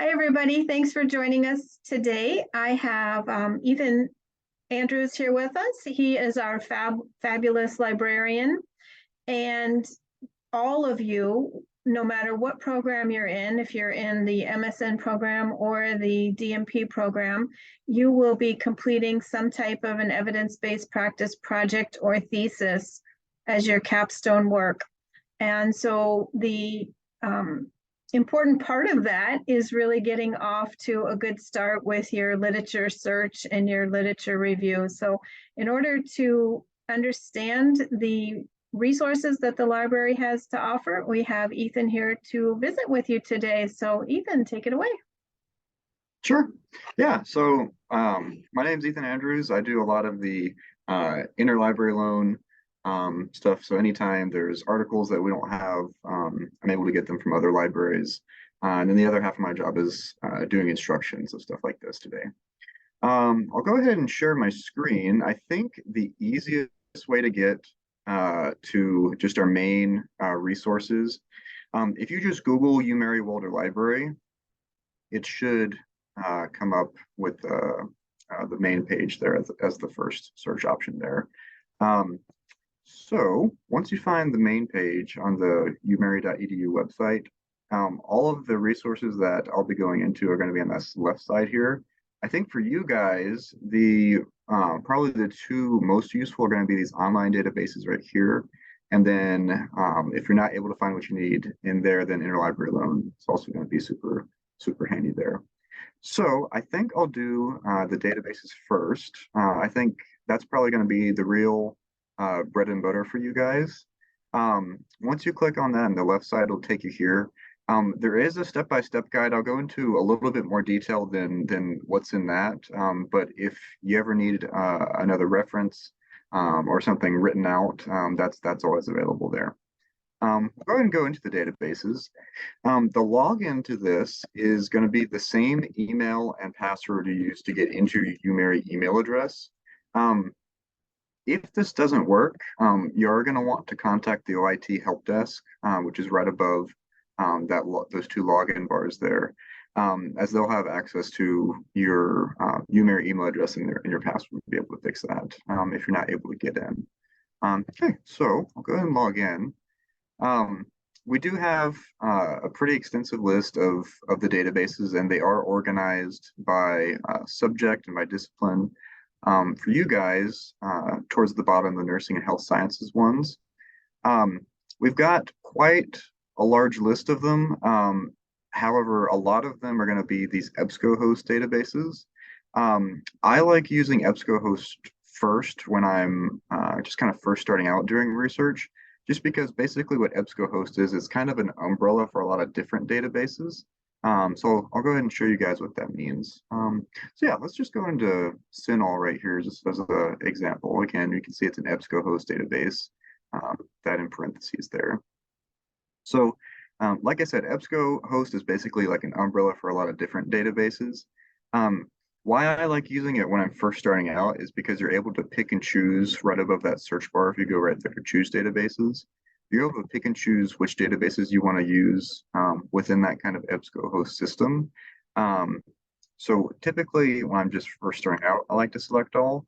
Hi, everybody. Thanks for joining us today. I have Ethan Andrews here with us. He is our fabulous librarian. And all of you, no matter what program you're in, if you're in the MSN program or the DMP program, you will be completing some type of an evidence-based practice project or thesis as your capstone work. And so the important part of that is really getting off to a good start with your literature search and your literature review. So in order to understand the resources that the library has to offer, we have Ethan here to visit with you today. So Ethan, take it away. Sure. Yeah. So my name is Ethan Andrews. I do a lot of the interlibrary loan stuff. So anytime there's articles that we don't have, I'm able to get them from other libraries. And then the other half of my job is doing instructions of stuff like this today. I'll go ahead and share my screen. I think the easiest way to get to just our main resources, if you just Google UMary Wilder Library, it should come up with the main page there as the first search option there. So once you find the main page on the umary.edu website, all of the resources that I'll be going into are going to be on this left side here. I think for you guys, the probably the two most useful are going to be these online databases right here. And then if you're not able to find what you need in there, then interlibrary loan is also going to be super handy there. So I think I'll do the databases first. I think that's probably going to be the real bread and butter for you guys. Once you click on that on the left side, it'll take you here. There is a step-by-step guide. I'll go into a little bit more detail than what's in that. But if you ever need another reference or something written out, that's always available there. Go ahead and go into the databases. The login to this is going to be the same email and password you use to get into your UMary email address. If this doesn't work, you are going to want to contact the OIT help desk, which is right above those two login bars there, as they'll have access to your UMary email address and your password to be able to fix that if you're not able to get in. Okay, so I'll go ahead and log in. We do have a pretty extensive list of the databases, and they are organized by subject and by discipline. For you guys, towards the bottom, the nursing and health sciences ones, we've got quite a large list of them. However, a lot of them are going to be these EBSCOhost databases. I like using EBSCOhost first when I'm just kind of first starting out doing research, just because basically what EBSCOhost is, it's kind of an umbrella for a lot of different databases. So I'll go ahead and show you guys what that means. So yeah, let's just go into CINAHL right here just as an example. Again, you can see it's an EBSCOhost database, that in parentheses there. So like I said, EBSCOhost is basically like an umbrella for a lot of different databases. Why I like using it when I'm first starting out is because you're able to pick and choose right above that search bar. If you go right there to choose databases, you're able to pick and choose which databases you want to use within that kind of EBSCOhost system. So typically when I'm just first starting out, I like to select all.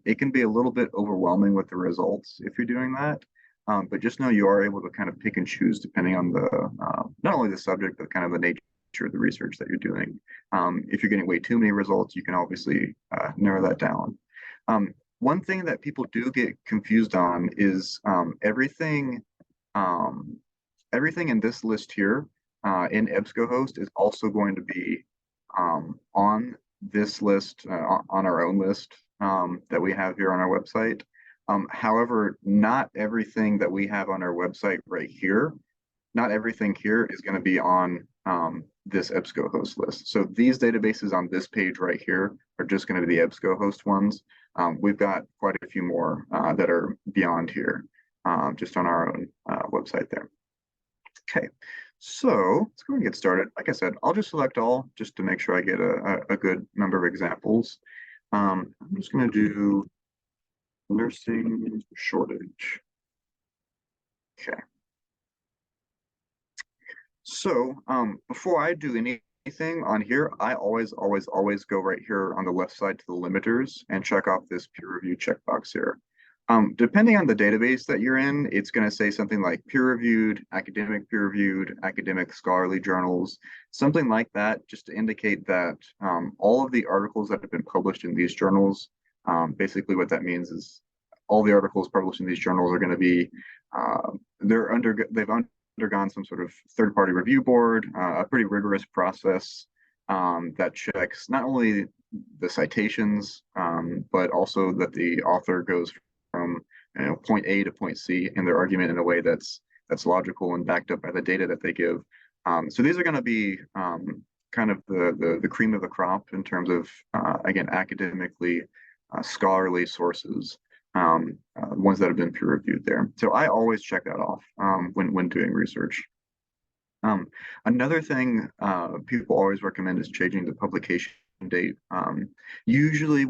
It can be a little bit overwhelming with the results if you're doing that. But just know you are able to kind of pick and choose depending on the not only the subject, but kind of the nature of the research that you're doing. If you're getting way too many results, you can obviously narrow that down. One thing that people do get confused on is everything in this list here in EBSCOhost is also going to be on this list, on our own list that we have here on our website. However, not everything that we have on our website right here, not everything here is going to be on this EBSCOhost list. So these databases on this page right here are just going to be the EBSCOhost ones. We've got quite a few more that are beyond here, just on our own website there. Okay, so let's go and get started. Like I said, I'll just select all just to make sure I get a good number of examples. I'm just going to do nursing shortage. Okay. So before I do anything anything on here, I always go right here on the left side to the limiters and check off this peer review checkbox here. Depending on the database that you're in, it's going to say something like peer reviewed, academic scholarly journals, something like that, just to indicate that all of the articles that have been published in these journals, basically what that means is all the articles published in these journals are going to be, they've undergone some sort of third-party review board, a pretty rigorous process that checks not only the citations, but also that the author goes from point A to point C in their argument in a way that's logical and backed up by the data that they give. So these are going to be kind of the cream of the crop in terms of again academically scholarly sources, ones that have been peer reviewed there. So I always check that off when doing research. Another thing people always recommend is changing the publication date. Usually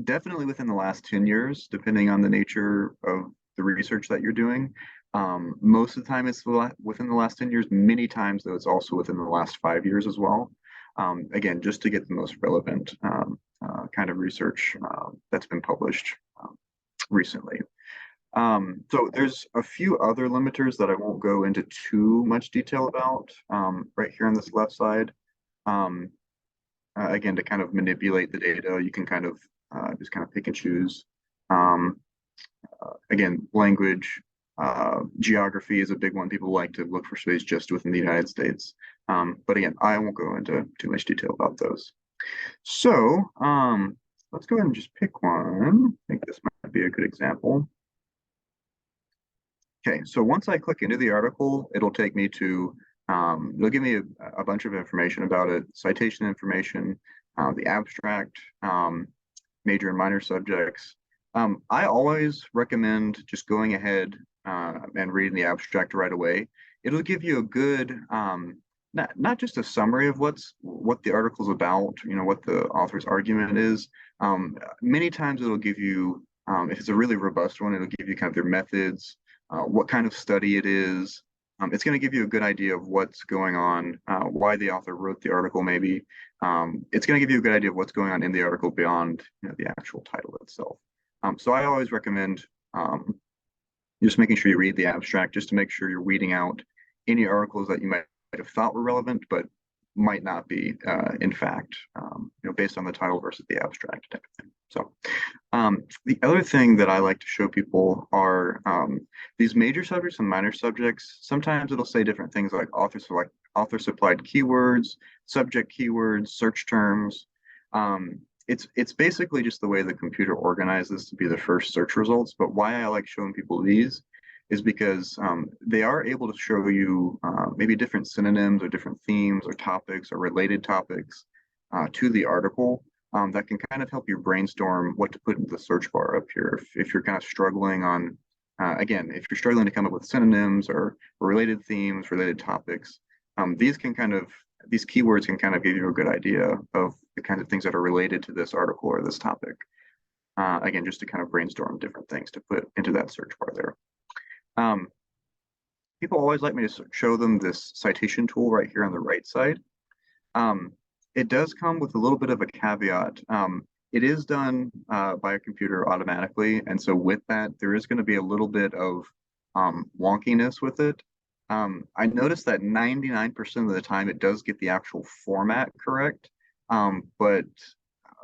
definitely within the last 10 years, depending on the nature of the research that you're doing. Most of the time it's within the last 10 years. Many times though, it's also within the last 5 years as well. Again, just to get the most relevant kind of research that's been published recently. So there's a few other limiters that I won't go into too much detail about right here on this left side. Again, to kind of manipulate the data, you can kind of just kind of pick and choose. Again, language, geography is a big one. People like to look for studies just within the United States. But again, I won't go into too much detail about those. So let's go ahead and just pick one. I think this might be a good example. Okay, so once I click into the article, it'll take me to, it'll give me a bunch of information about it, citation information, the abstract, major and minor subjects. I always recommend just going ahead and reading the abstract right away. It'll give you a good, not just a summary of what the article's about, what the author's argument is. Many times it'll give you, if it's a really robust one, it'll give you kind of their methods, what kind of study it is. It's going to give you a good idea of what's going on, why the author wrote the article, maybe. It's going to give you a good idea of what's going on in the article beyond the actual title itself. So I always recommend just making sure you read the abstract just to make sure you're weeding out any articles that you might have thought were relevant, but might not be, in fact, based on the title versus the abstract type of thing. So the other thing that I like to show people are these major subjects and minor subjects. Sometimes it'll say different things like author supplied keywords, subject keywords, search terms. It's basically just the way the computer organizes to be the first search results. But why I like showing people these is because they are able to show you maybe different synonyms or different themes or topics or related topics to the article that can kind of help you brainstorm what to put into the search bar up here. If you're kind of struggling on, again, if you're struggling to come up with synonyms or related themes, related topics, these keywords can kind of give you a good idea of the kinds of things that are related to this article or this topic. Again, just to kind of brainstorm different things to put into that search bar there. People always like me to show them this citation tool right here on the right side. It does come with a little bit of a caveat. It is done by a computer automatically, and so with that, there is going to be a little bit of wonkiness with it. I noticed that 99% of the time it does get the actual format correct, but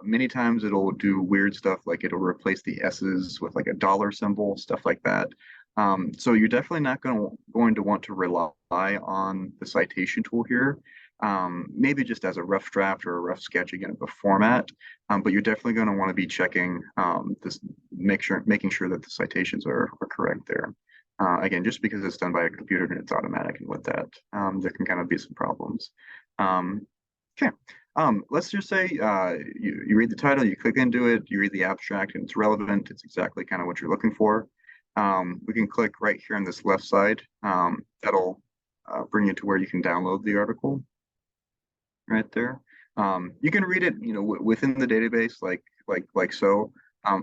many times it'll do weird stuff like it'll replace the S's with like a dollar symbol, stuff like that. So you're definitely not going to want to rely on the citation tool here. Maybe just as a rough draft or a rough sketch again of the format, but you're definitely going to want to be checking this, making sure that the citations are correct there. Again, just because it's done by a computer and it's automatic, and with that, there can kind of be some problems. Okay, let's just say you read the title, you click into it, you read the abstract, and it's relevant. It's exactly kind of what you're looking for. We can click right here on this left side. That'll bring you to where you can download the article right there. You can read it, within the database, like so.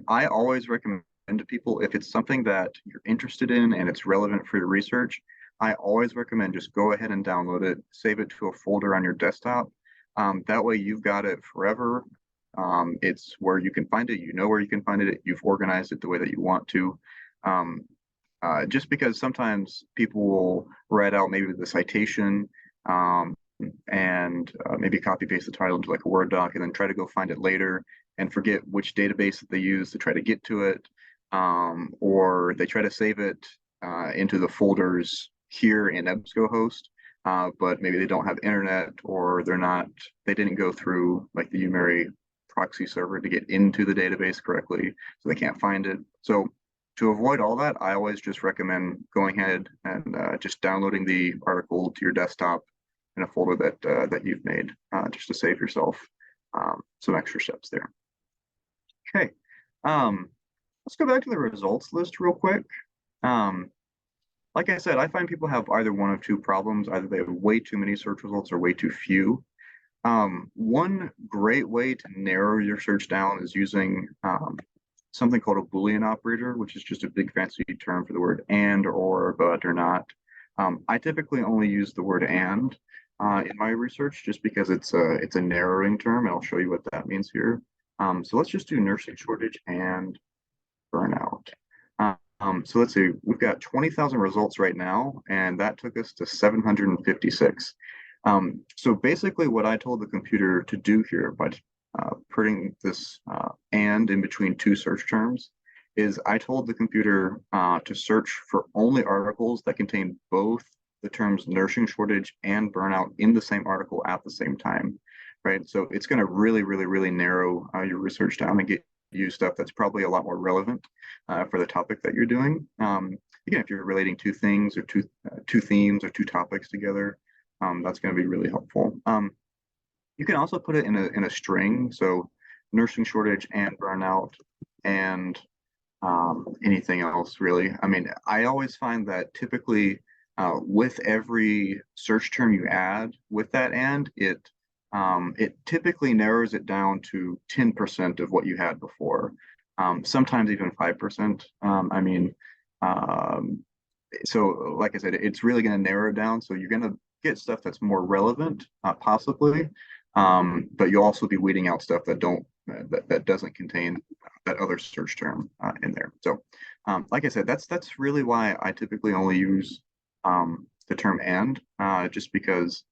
I always recommend to people, if it's something that you're interested in and it's relevant for your research, I always recommend just go ahead and download it, save it to a folder on your desktop, That way you've got it forever. It's where you can find it. You know where you can find it. You've organized it the way that you want to. Um, just because sometimes people will write out maybe the citation um, and maybe copy paste the title into like a Word doc and then try to go find it later and forget which database that they use to try to get to it. Or they try to save it into the folders here in EBSCOhost, but maybe they don't have internet or they didn't go through like the UMary proxy server to get into the database correctly, so they can't find it. So to avoid all that, I always just recommend going ahead and just downloading the article to your desktop in a folder that you've made, just to save yourself some extra steps there. Okay, let's go back to the results list real quick. Um, like I said, I find people have either one of two problems. Either they have way too many search results or way too few. One great way to narrow your search down is using something called a Boolean operator, which is just a big fancy term for the word and or but or not. I typically only use the word and in my research just because it's a narrowing term, and I'll show you what that means here. So let's just do nursing shortage and burnout. So let's see, we've got 20,000 results right now, and that took us to 756. So basically what I told the computer to do here by putting this and in between two search terms is I told the computer to search for only articles that contain both the terms nursing shortage and burnout in the same article at the same time, right? So it's going to really, really, really narrow your research down and get you stuff that's probably a lot more relevant for the topic that you're doing. Again, if you're relating two things or two themes or two topics together, that's going to be really helpful. You can also put it in a string, so nursing shortage and burnout and anything else really. I mean, I always find that typically with every search term you add with that and it typically narrows it down to 10% of what you had before. Sometimes even 5%. I mean, um, so like I said, it's really going to narrow it down. So you're going to get stuff that's more relevant, possibly, but you'll also be weeding out stuff that doesn't contain that other search term in there. So, like I said, that's really why I typically only use the term and, just because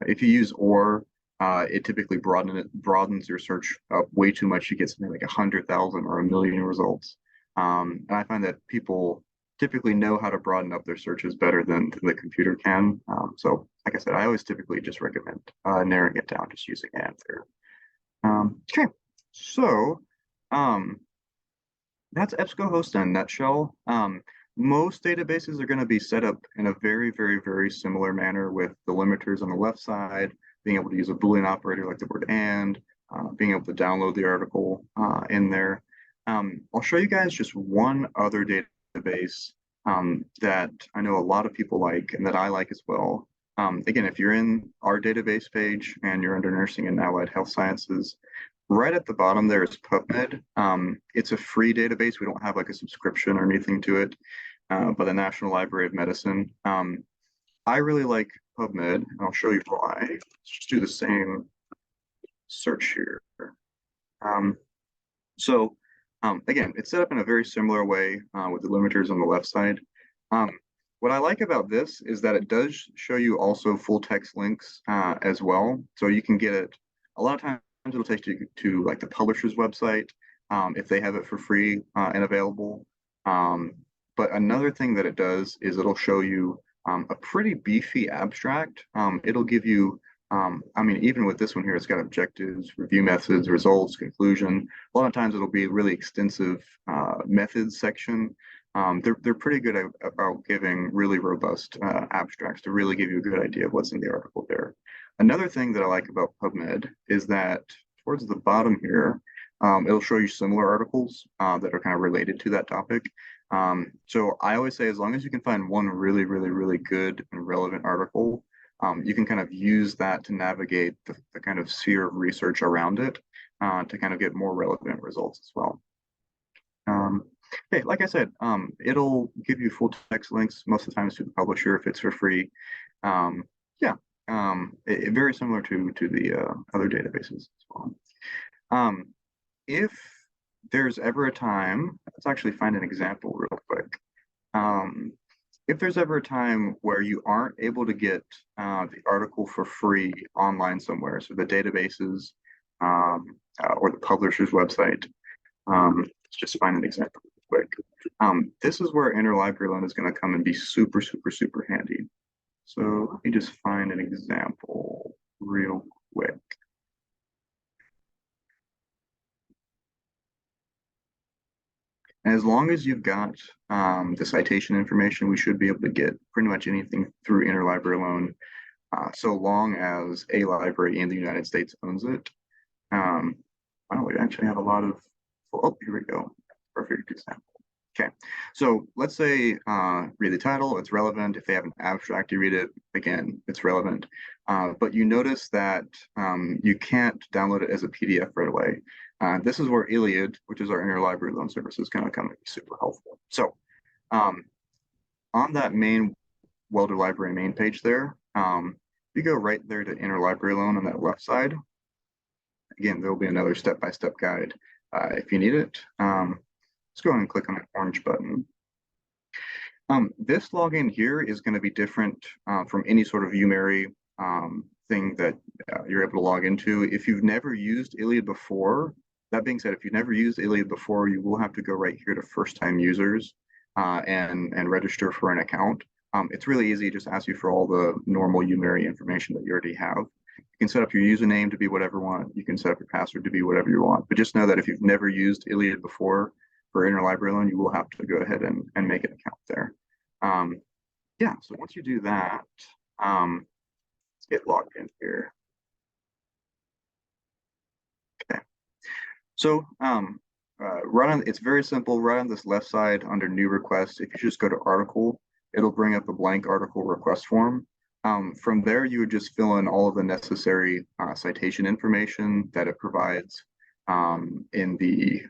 if you use or, it typically broadens your search up way too much. You get something like 100,000 or 1 million results. And I find that people typically know how to broaden up their searches better than the computer can. So, like I said, I always typically just recommend narrowing it down, just using and there. Okay, so um, that's EBSCOhost in a nutshell. Most databases are going to be set up in a very, very, very similar manner with the limiters on the left side, being able to use a Boolean operator like the word and, being able to download the article in there. I'll show you guys just one other database that I know a lot of people like and that I like as well. Again, if you're in our database page and you're under nursing and allied health sciences, right at the bottom there is PubMed. It's a free database. We don't have like a subscription or anything to it, by the National Library of Medicine. I really like PubMed, and I'll show you why. Let's just do the same search here. Um, so again, it's set up in a very similar way with the limiters on the left side. Um, what I like about this is that it does show you also full text links as well. So you can get it, a lot of times it'll take you to like the publisher's website if they have it for free and available. Um, but another thing that it does is it'll show you a pretty beefy abstract. It'll give you I mean, even with this one here, it's got objectives, review methods, results, conclusion. A lot of times it'll be a really extensive methods section. They're pretty good about giving really robust abstracts to really give you a good idea of what's in the article there. Another thing that I like about PubMed is that towards the bottom here, it'll show you similar articles that are kind of related to that topic. So I always say, as long as you can find one really, really, really good and relevant article, you can kind of use that to navigate the kind of sphere of research around it to kind of get more relevant results as well. Okay, like I said, it'll give you full text links most of the time to the publisher if it's for free. Yeah, very similar to the other databases as well. Um, if there's ever a time, let's actually find an example real quick. Um, if there's ever a time where you aren't able to get the article for free online somewhere, so the databases or the publisher's website, let's just find an example real quick. This is where interlibrary loan is going to come and be super, super, super handy. So let me just find an example real quick. As long as you've got the citation information, we should be able to get pretty much anything through interlibrary loan, so long as a library in the United States owns it. Um, wow, we actually have a lot of, oh, here we go. Perfect example. Okay, so let's say read the title, it's relevant. If they have an abstract, you read it, again, it's relevant. But you notice that you can't download it as a PDF right away. This is where Iliad, which is our interlibrary loan service, is going to come and be super helpful. So um, on that main Welder Library main page there, you go right there to interlibrary loan on that left side. Again, there'll be another step-by-step guide if you need it. Let's go ahead and click on the orange button. This login here is going to be different from any sort of UMary thing that you're able to log into. If you've never used Iliad before, that being said, if you've never used Iliad before, you will have to go right here to first-time users and register for an account. It's really easy, just ask you for all the normal UMary information that you already have. You can set up your username to be whatever you want. You can set up your password to be whatever you want. But just know that if you've never used Iliad before for interlibrary loan, you will have to go ahead and make an account there. Yeah, so once you do that, let's get logged in here. Okay, so right on, it's very simple. Right on this left side under new request, if you just go to article, it'll bring up a blank article request form. From there, you would just fill in all of the necessary citation information that it provides in the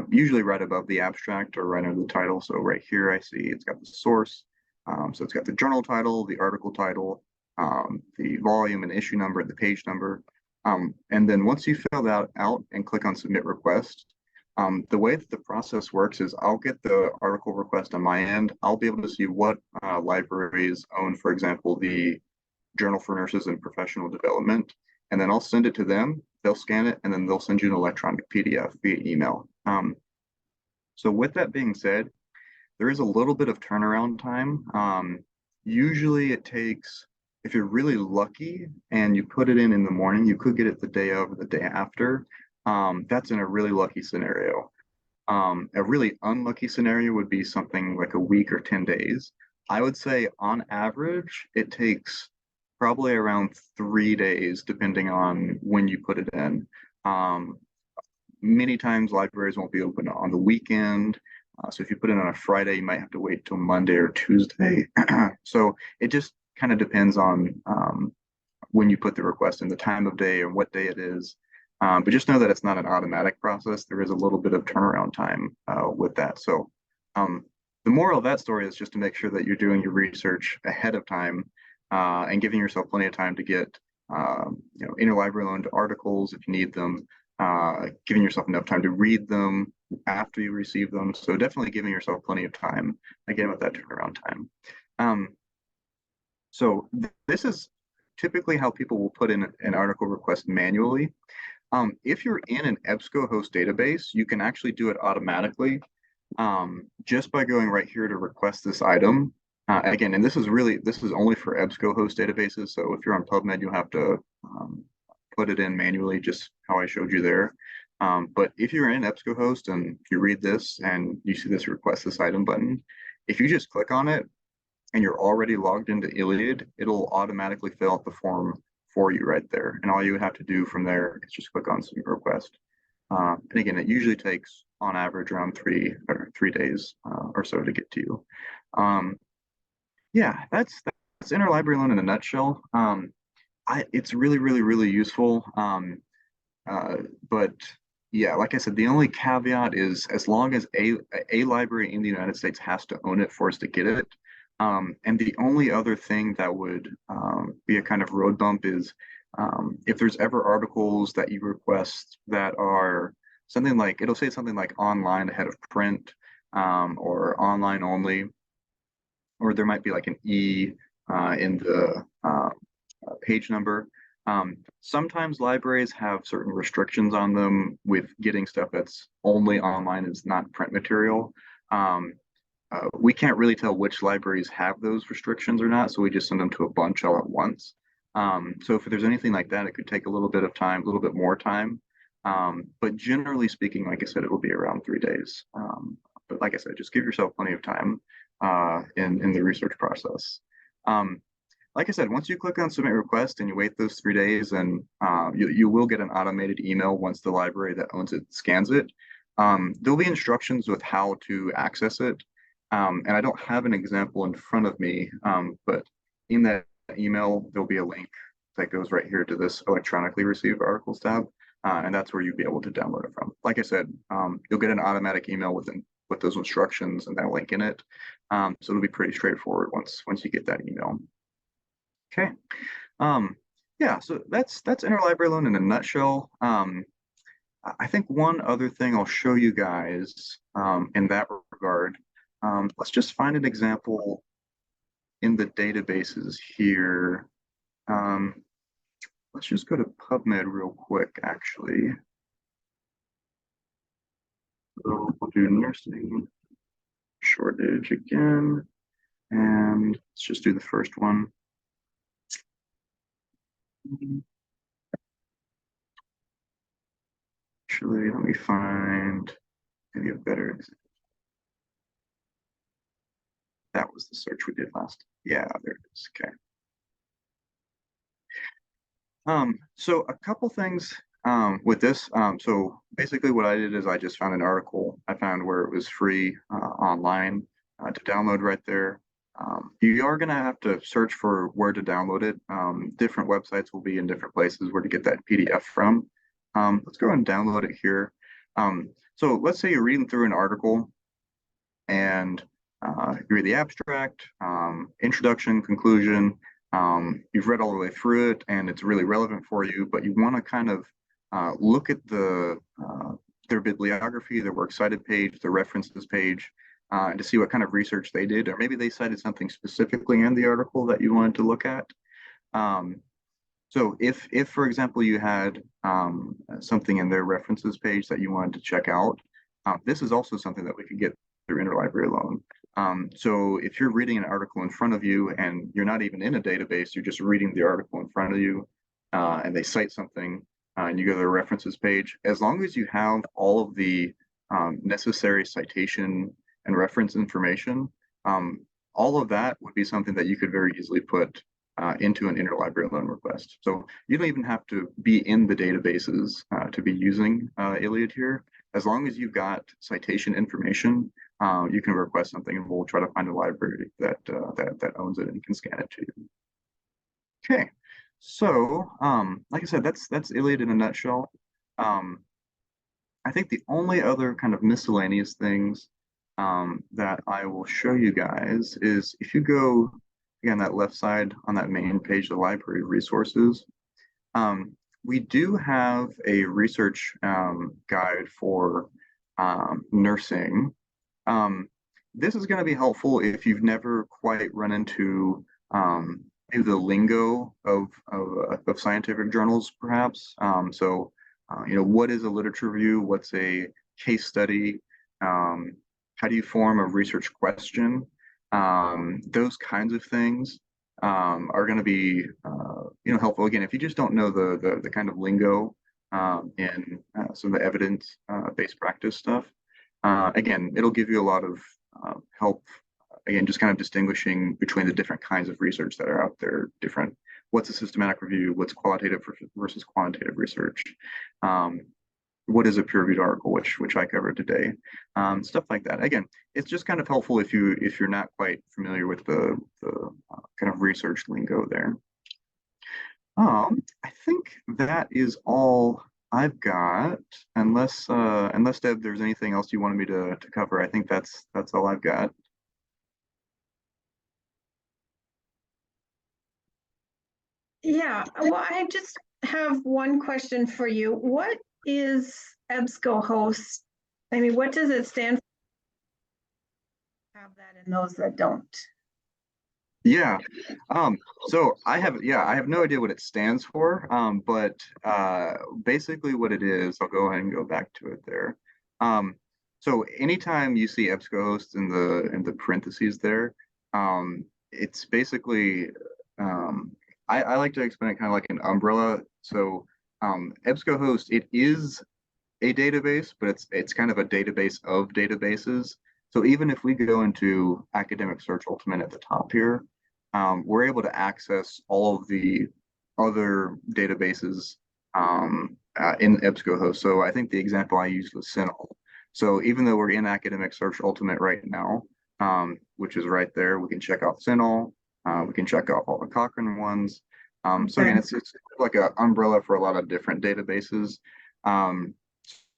usually right above the abstract or right under the title. So right here, I see it's got the source. So it's got the journal title, the article title, the volume and issue number, the page number. And then once you fill that out and click on submit request, the way that the process works is I'll get the article request on my end. I'll be able to see what libraries own, for example, the Journal for Nurses and Professional Development, and then I'll send it to them. They'll scan it, and then they'll send you an electronic PDF via email. So with that being said, there is a little bit of turnaround time. Usually it takes, if you're really lucky and you put it in the morning, you could get it the day of or the day after. That's in a really lucky scenario. A really unlucky scenario would be something like a week or 10 days. I would say on average, it takes probably around 3 days, depending on when you put it in. Many times libraries won't be open on the weekend. So if you put it on a Friday, you might have to wait till Monday or Tuesday. So it just kind of depends on when you put the request in, the time of day or what day it is. But just know that it's not an automatic process. There is a little bit of turnaround time with that. So the moral of that story is just to make sure that you're doing your research ahead of time and giving yourself plenty of time to get interlibrary loaned articles if you need them, giving yourself enough time to read them after you receive them. So definitely giving yourself plenty of time, again, with that turnaround time. So this is typically how people will put in an article request manually. If you're in an EBSCOhost database, you can actually do it automatically just by going right here to request this item. Again, and this is only for EBSCOhost databases. So if you're on PubMed, you'll have to put it in manually, just how I showed you there. But if you're in EBSCOhost and you read this and you see this request this item button, if you just click on it and you're already logged into Iliad, it'll automatically fill out the form for you right there. And all you would have to do from there is just click on submit request. And again, it usually takes on average around 3 days or so to get to you. Yeah, that's interlibrary loan in a nutshell. It's really, really, really useful. But yeah, like I said, the only caveat is as long as a library in the United States has to own it for us to get it, And the only other thing that would be a kind of road bump is if there's ever articles that you request that are something like, it'll say something like online ahead of print, or online only, or there might be like an E in the page number. Sometimes libraries have certain restrictions on them with getting stuff that's only online, is not print material. Um, we can't really tell which libraries have those restrictions or not, so we just send them to a bunch all at once. So if there's anything like that, it could take a little bit of time, a little bit more time. But generally speaking, like I said, it will be around 3 days. But like I said, just give yourself plenty of time in the research process. Um, like I said, once you click on submit request and you wait those 3 days, and you will get an automated email once the library that owns it scans it. There'll be instructions with how to access it. And I don't have an example in front of me, but in that email, there'll be a link that goes right here to this electronically received articles tab. And that's where you'll be able to download it from. Like I said, you'll get an automatic email with those instructions and that link in it. So it'll be pretty straightforward once you get that email. Okay. Um, yeah, so that's interlibrary loan in a nutshell. I think one other thing I'll show you guys in that regard. Let's just find an example in the databases here. Um, let's just go to PubMed real quick, actually. So we'll do nursing shortage again, and let's just do the first one. Actually, let me find maybe a better example. That was the search we did last. Yeah, there it is. Okay. So a couple things with this. So basically what I did is I just found an article. I found where it was free online to download right there. You are going to have to search for where to download it. Different websites will be in different places where to get that PDF from. Let's go and download it here. So let's say you're reading through an article and you read the abstract, introduction, conclusion. You've read all the way through it and it's really relevant for you, but you want to kind of look at their bibliography, their works cited page, their references page, and to see what kind of research they did, or maybe they cited something specifically in the article that you wanted to look at. Um, so if for example you had something in their references page that you wanted to check out, this is also something that we could get through interlibrary loan. So if you're reading an article in front of you and you're not even in a database, you're just reading the article in front of you, and they cite something, and you go to the references page, as long as you have all of the necessary citation and reference information, um, all of that would be something that you could very easily put into an interlibrary loan request. So you don't even have to be in the databases to be using ILLiad here. As long as you've got citation information, you can request something, and we'll try to find a library that owns it and can scan it to you. Okay, so like I said, that's ILLiad in a nutshell. Um, I think the only other kind of miscellaneous things that I will show you guys is if you go again that left side on that main page, the library resources. We do have a research guide for nursing. Um, this is going to be helpful if you've never quite run into maybe the lingo of scientific journals, perhaps. What is a literature review? What's a case study? Um, how do you form a research question? Those kinds of things are going to be helpful. Again, if you just don't know the kind of lingo in some of the evidence based practice stuff, again, it'll give you a lot of help. Again, just kind of distinguishing between the different kinds of research that are out there. What's a systematic review? What's qualitative versus quantitative research? What is a peer-reviewed article, which I covered today, stuff like that. Again, it's just kind of helpful if you're not quite familiar with the kind of research lingo there. I think that is all I've got, unless Deb, there's anything else you wanted me to cover. I think that's all I've got. Yeah, well, I just have one question for you. What is EBSCOhost? I mean, what does it stand for? Have that in those that don't. Yeah. So I have no idea what it stands for. But basically what it is, I'll go ahead and go back to it there. Um, so anytime you see EBSCOhost in the parentheses there, it's basically I like to explain it kind of like an umbrella. So EBSCOhost, it is a database, but it's kind of a database of databases. So even if we go into Academic Search Ultimate at the top here, we're able to access all of the other databases in EBSCOhost. So I think the example I used was CINAHL. So even though we're in Academic Search Ultimate right now, which is right there, we can check out CINAHL. We can check out all the Cochrane ones. So Okay. again, it's like an umbrella for a lot of different databases. Um,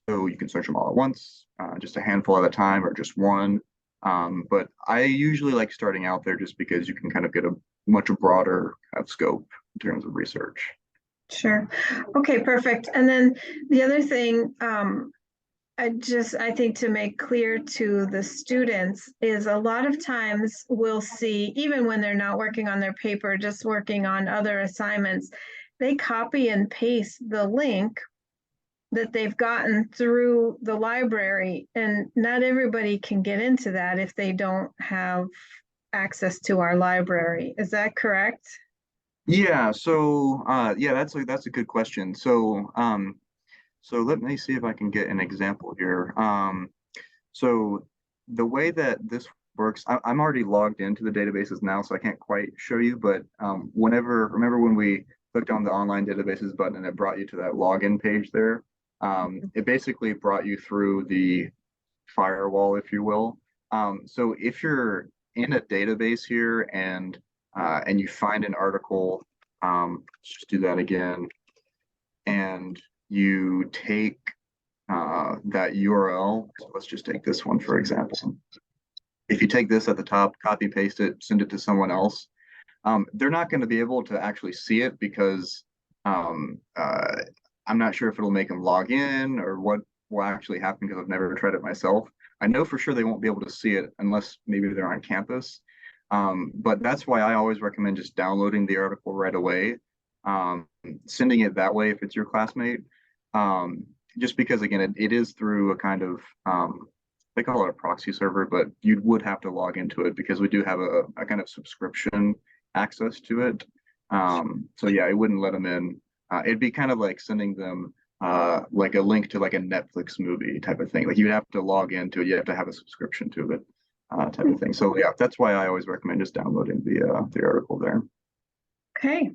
so you can search them all at once, just a handful at a time, or just one. But I usually like starting out there just because you can kind of get a much broader scope in terms of research. Sure. Okay, perfect. And then the other thing, I think to make clear to the students is a lot of times we'll see, even when they're not working on their paper, just working on other assignments, they copy and paste the link that they've gotten through the library. And not everybody can get into that if they don't have access to our library. Is that correct? Yeah, so yeah, that's a good question. So let me see if I can get an example here. So the way that this works, I'm already logged into the databases now, so I can't quite show you, but remember when we clicked on the online databases button and it brought you to that login page there? It basically brought you through the firewall, if you will. So if you're in a database here and you find an article, let's just do that again, and you take that URL. So let's just take this one for example. If you take this at the top, copy paste it, send it to someone else, they're not going to be able to actually see it because um, uh, I'm not sure if it'll make them log in or what will actually happen because I've never tried it myself. I know for sure they won't be able to see it unless maybe they're on campus. But that's why I always recommend just downloading the article right away, um, sending it that way if it's your classmate. Um, just because again, it is through a kind of they call it a proxy server, but you would have to log into it because we do have a kind of subscription access to it. So yeah, it wouldn't let them in. It'd be kind of like sending them like a link to like a Netflix movie type of thing. Like you'd have to log into it, you have to have a subscription to it, type of thing. So yeah, that's why I always recommend just downloading the article there. Okay,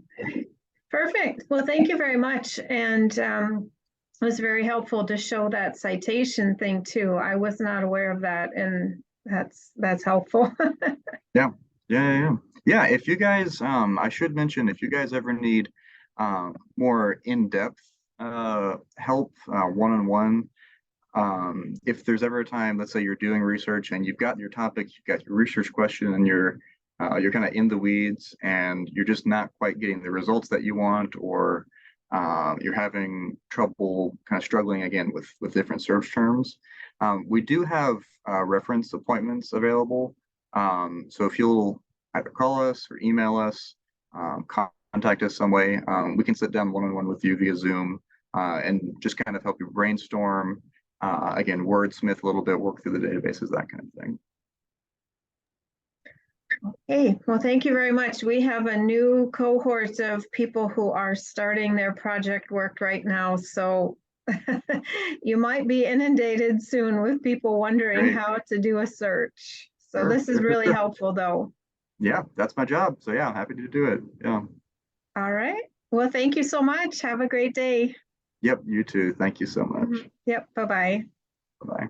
perfect. Well, thank you very much. And it was very helpful to show that citation thing too. I was not aware of that, and that's helpful. Yeah, yeah. Yeah, if you guys, I should mention if you guys ever need more in-depth help one-on-one, if there's ever a time, let's say you're doing research and you've got your topic, you've got your research question, and you're kind of in the weeds and you're just not quite getting the results that you want, or you're having trouble kind of struggling again with different search terms. We do have reference appointments available. So if you'll either call us or email us, contact us some way, we can sit down one-on-one with you via Zoom and just kind of help you brainstorm, again, wordsmith a little bit, work through the databases, that kind of thing. Hey, well, thank you very much. We have a new cohort of people who are starting their project work right now. So you might be inundated soon with people wondering Great. how to do a search. So Sure, this is really sure. helpful though. Yeah, that's my job. So yeah, happy to do it. Yeah. All right. Well, thank you so much. Have a great day. Yep, you too. Thank you so much. Yep. Bye-bye. Bye-bye.